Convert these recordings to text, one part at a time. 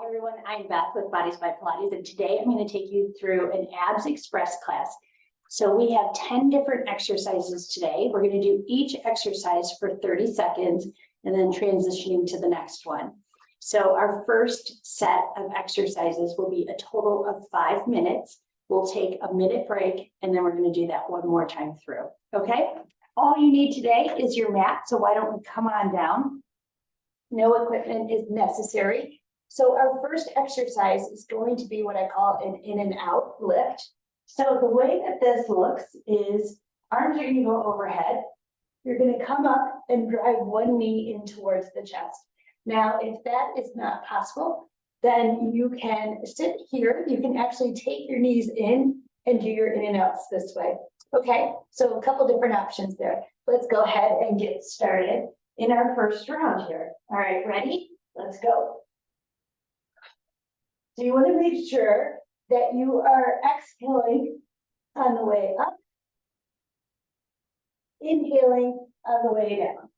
Hi everyone, I'm Beth with Bodies by Pilates, and today I'm going to take you through an abs express class. So we have 10 different exercises today. We're going to do each exercise for 30 seconds and then transitioning to the next one. So our first set of exercises will be a total of 5 minutes. We'll take a minute break and then we're going to do that one more time through. Okay? All you need today is your mat. So why don't we come on down? No equipment is necessary. So our first exercise is going to be what I call an in and out lift. So the way that this looks is arms are going to go overhead. You're going to come up and drive one knee in towards the chest. Now, if that is not possible, then you can sit here. You can actually take your knees in and do your in and outs this way. Okay, so a couple different options there. Let's go ahead and get started in our first round here. All right, ready? Let's go. So you want to make sure that you are exhaling on the way up, inhaling on the way down.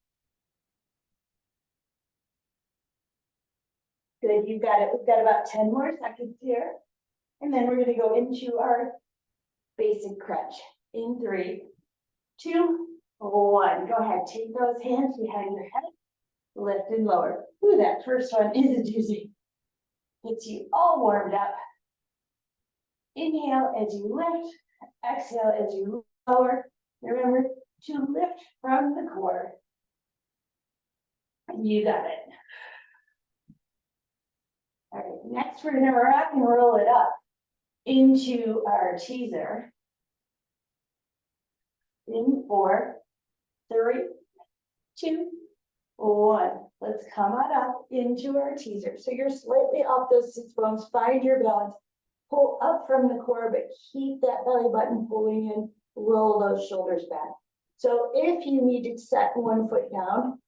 Good, you've got it. We've got about 10 more seconds here. And then we're going to go into our basic crunch in 3, 2, 1. Go ahead, take those hands behind your head, lift and lower. Ooh, that first one is a doozy. Gets you all warmed up. Inhale as you lift, exhale as you lower. Remember to lift from the core. You got it. All right, next we're going to rock and roll it up into our teaser. In 4, 3, 2, 1. Let's come on up into our teaser. So you're slightly off those sits bones. Find your balance. Pull up from the core, but keep that belly button pulling in. Roll those shoulders back. So if you need to set one foot down,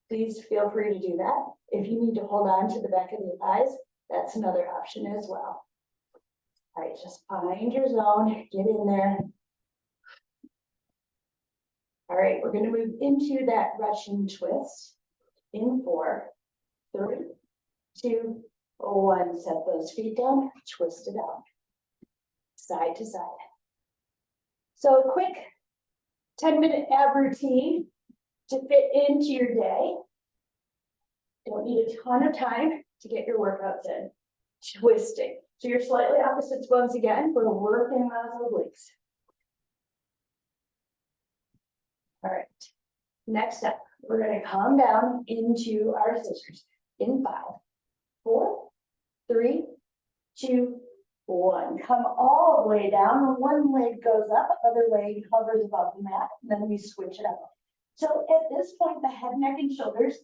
please feel free to do that. If you need to hold on to the back of the thighs, that's another option as well. All right, just find your zone. Get in there. All right, we're going to move into that Russian twist in 4, 3, 2, 1. Set those feet down, twist it out, side to side. So a quick 10-minute ab routine to fit into your day. Don't need a ton of time to get your workouts in. Twisting. So you're slightly opposite bones again. We're working those obliques. All right, next up, we're going to calm down into our scissors in 5, 4, 3, 2, 1. Come all the way down. One leg goes up, other leg hovers above the mat, and then we switch it up. So at this point, the head, neck, and shoulders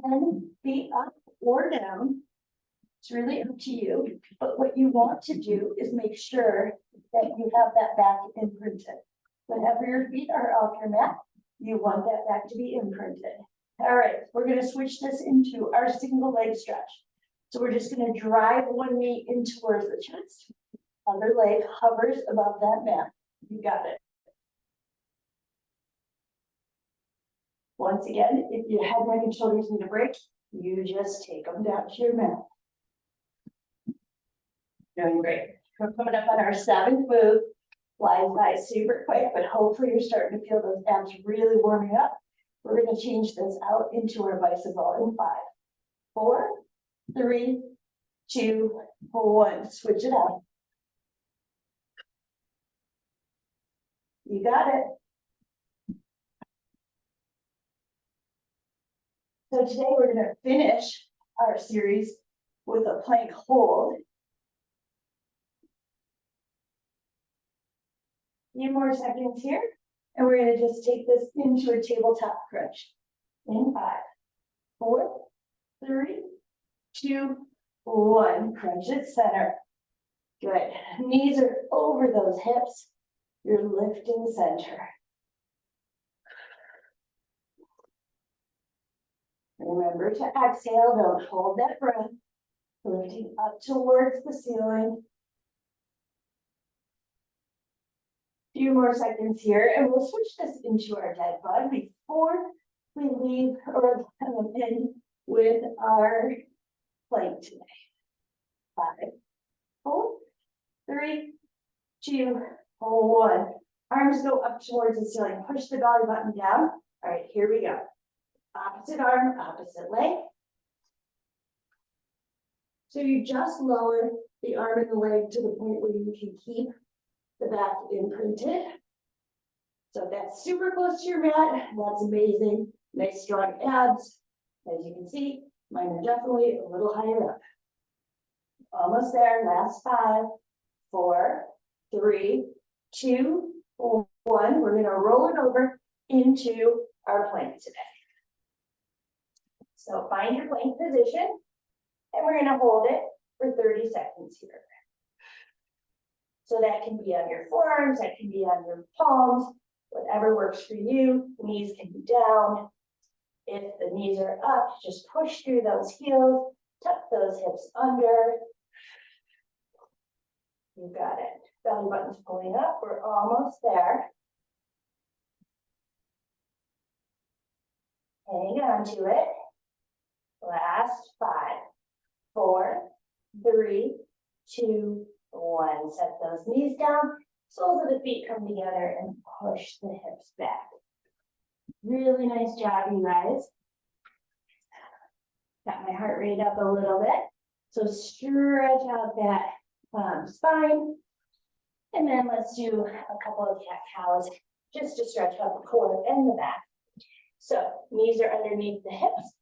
can be up or down. It's really up to you. But what you want to do is make sure that you have that back imprinted. Whenever your feet are off your mat, you want that back to be imprinted. All right, we're going to switch this into our single leg stretch. So we're just going to drive one knee in towards the chest. Other leg hovers above that mat. You got it. Once again, if your head, neck, and shoulders need a break, you just take them down to your mat. Doing great. We're coming up on our 7th move. Flies by super quick, but hopefully you're starting to feel those abs really warming up. We're going to change this out into our bicycle in 5, 4, 3, 2, 1. Switch it out. You got it. So today we're going to finish our series with a plank hold. Few more seconds here, and we're going to just take this into a tabletop crunch in 5, 4, 3, 2, 1. Crunch it center. Good. Knees are over those hips. You're lifting center. Remember to exhale. Don't hold that breath. Lifting up towards the ceiling. Few more seconds here, and we'll switch this into our dead bug before we leave or end with our plank today. 2, 1. Arms go up towards the ceiling. Push the belly button down. All right, here we go. Opposite arm, opposite leg. So you just lower the arm and the leg to the point where you can keep the back imprinted. So if that's super close to your mat, that's amazing. Nice strong abs. As you can see, mine are definitely a little higher up. Almost there. Last 5, 4, 3, 2, 1. We're going to roll it over into our plank today. So find your plank position, and we're going to hold it for 30 seconds here. So that can be on your forearms, that can be on your palms, whatever works for you. Knees can be down. If the knees are up, just push through those heels, tuck those hips under. You got it. Belly button's pulling up. We're almost there. Hang on to it. Last 5, 4, 3, 2, 1. Set those knees down. Soles of the feet come together and push the hips back. Really nice job, you guys. Got my heart rate up a little bit. So stretch out that spine. And then let's do a couple of cat-cows just to stretch out the core and the back. So knees are underneath the hips.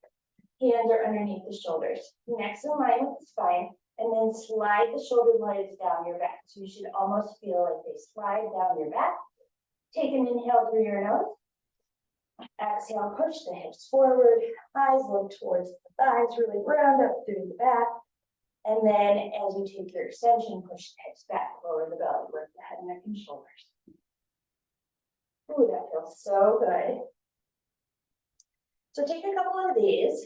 Hands are underneath the shoulders. Next in line with the spine. And then slide the shoulder blades down your back. So you should almost feel like they slide down your back. Take an inhale through your nose. Exhale, push the hips forward. Eyes look towards the thighs. Really round up through the back. And then as you take your extension, push the hips back. Lower the belly. Lift the head, neck, and shoulders. Ooh, that feels so good. So take a couple of these.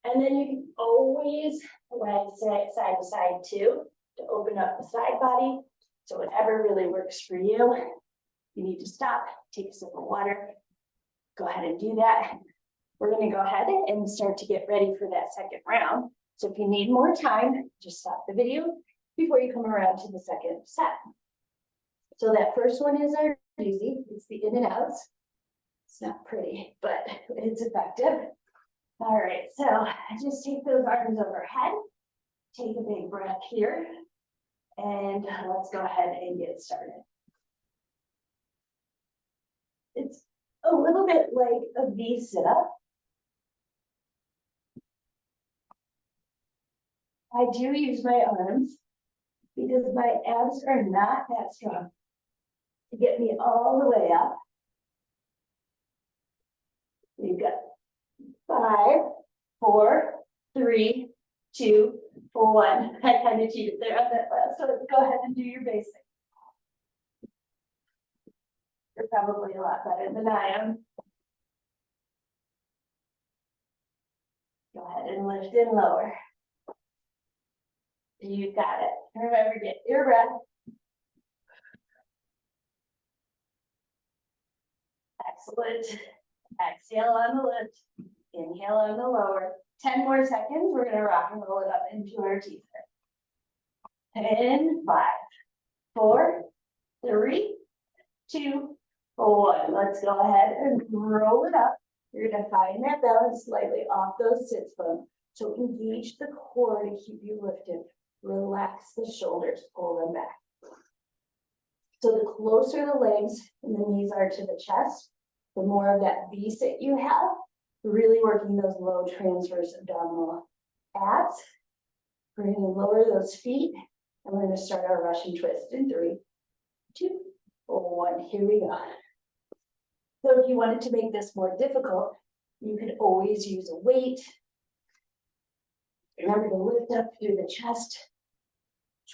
And then you can always leg side to side too, to open up the side body. So whatever really works for you. You need to stop, take a sip of water. Go ahead and do that. We're going to go ahead and start to get ready for that second round. So if you need more time, just stop the video before you come around to the second set. So that first one is our easy. It's the in and outs. It's not pretty, but it's effective. All right, so just take those arms overhead. Take a big breath here. And let's go ahead and get started. It's a little bit like a V sit-up. I do use my arms because my abs are not that strong to get me all the way up. We've got 5, 4, 3, 2, 1. I kind of cheated there on that last one. Go ahead and do your basic. You're probably a lot better than I am. Go ahead and lift and lower. You got it. Remember, get your breath. Excellent. Exhale on the lift. Inhale on the lower. 10 more seconds. We're going to rock and roll it up into our teeth. 10, 5, 4, 3, 2, 1. Let's go ahead and roll it up. You're going to find that balance slightly off those sits bones. So engage the core to keep you lifted. Relax the shoulders, pull them back. So the closer the legs and the knees are to the chest, the more of that V sit you have, really working those low transverse abdominal abs. We're going to lower those feet, and we're going to start our Russian twist in 3, 2, 1. Here we go. So if you wanted to make this more difficult, you could always use a weight. Remember to lift up through the chest,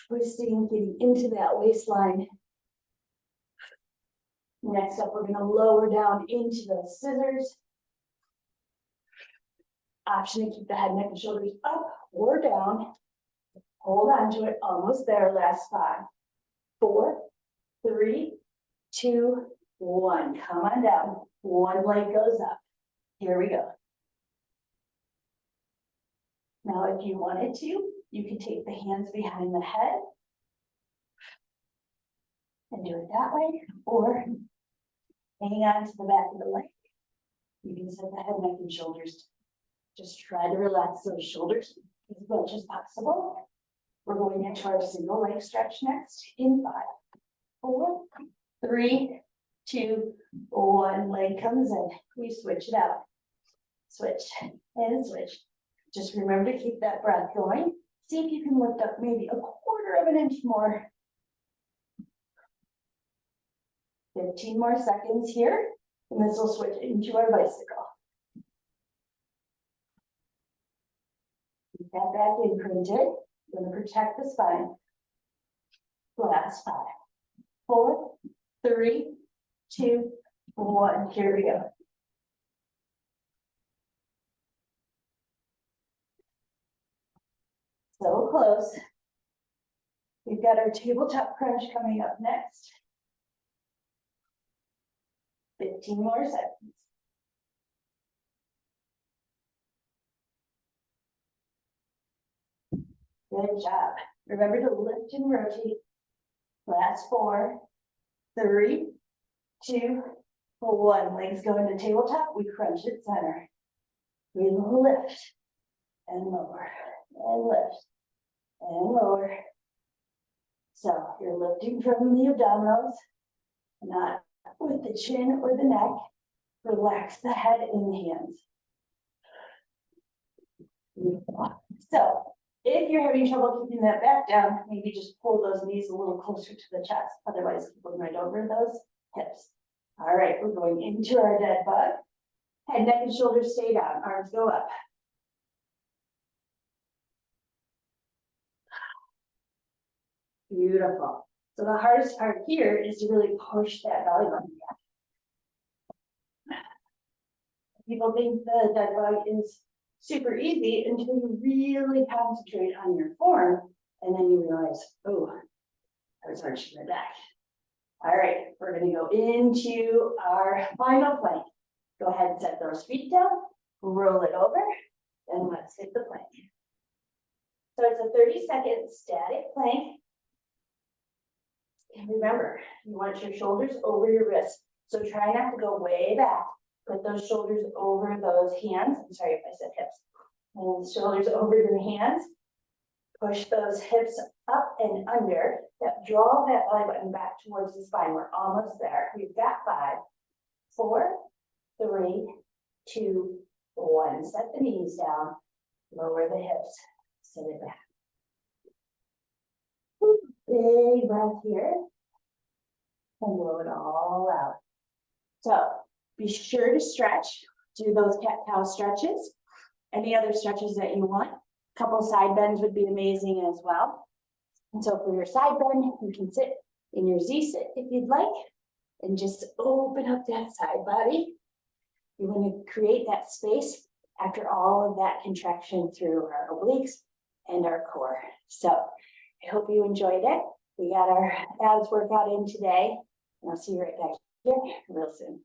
twisting, getting into that waistline. Next up, we're going to lower down into those scissors. Option to keep the head, neck, and shoulders up or down. Hold on to it. Almost there. Last 5, 4, 3, 2, 1. Come on down. One leg goes up. Here we go. Now, if you wanted to, you could take the hands behind the head. and do it that way, or hang on to the back of the leg. You can set the head, neck, and shoulders. Just try to relax those shoulders as much as possible. We're going into our single leg stretch next in 5, 4, 3, 2, 1. Leg comes in. We switch it out. Switch and switch. Just remember to keep that breath going. See if you can lift up maybe 1/4 of an inch more. 15 more seconds here, and this will switch into our bicycle. Keep that back imprinted. We're going to protect the spine. Last 5, 4, 3, 2, 1. Here we go. So close. We've got our tabletop crunch coming up next. 15 more seconds. Good job. Remember to lift and rotate. Last 4, 3, 2, 1. Legs go into tabletop. We crunch at center. We lift and lower and lift and lower. So you're lifting from the abdominals, not with the chin or the neck. Relax the head and the hands. So if you're having trouble keeping that back down, maybe just pull those knees a little closer to the chest. Otherwise, keep them right over those hips. All right, we're going into our dead bug. Head, neck, and shoulders stay down. Arms go up. Beautiful. So the hardest part here is to really push that belly button back. People think the dead bug is super easy until you really concentrate on your form, and then you realize, oh, I was arching my back. All right, we're going to go into our final plank. Go ahead and set those feet down, roll it over, and let's hit the plank. So it's a 30-second static plank. And remember, you want your shoulders over your wrists. So try not to go way back. Put those shoulders over those hands. I'm sorry if I said hips. And shoulders over your hands. Push those hips up and under. Draw that belly button back towards the spine. We're almost there. We've got 5, 4, 3, 2, 1. Set the knees down. Lower the hips. Sit it back. Big breath here. And blow it all out. So be sure to stretch. Do those cat-cow stretches. Any other stretches that you want. A couple side bends would be amazing as well. And so for your side bend, you can sit in your Z-sit if you'd like. And just open up that side body. You want to create that space after all of that contraction through our obliques and our core. So I hope you enjoyed it. We got our abs workout in today, and I'll see you right back here real soon.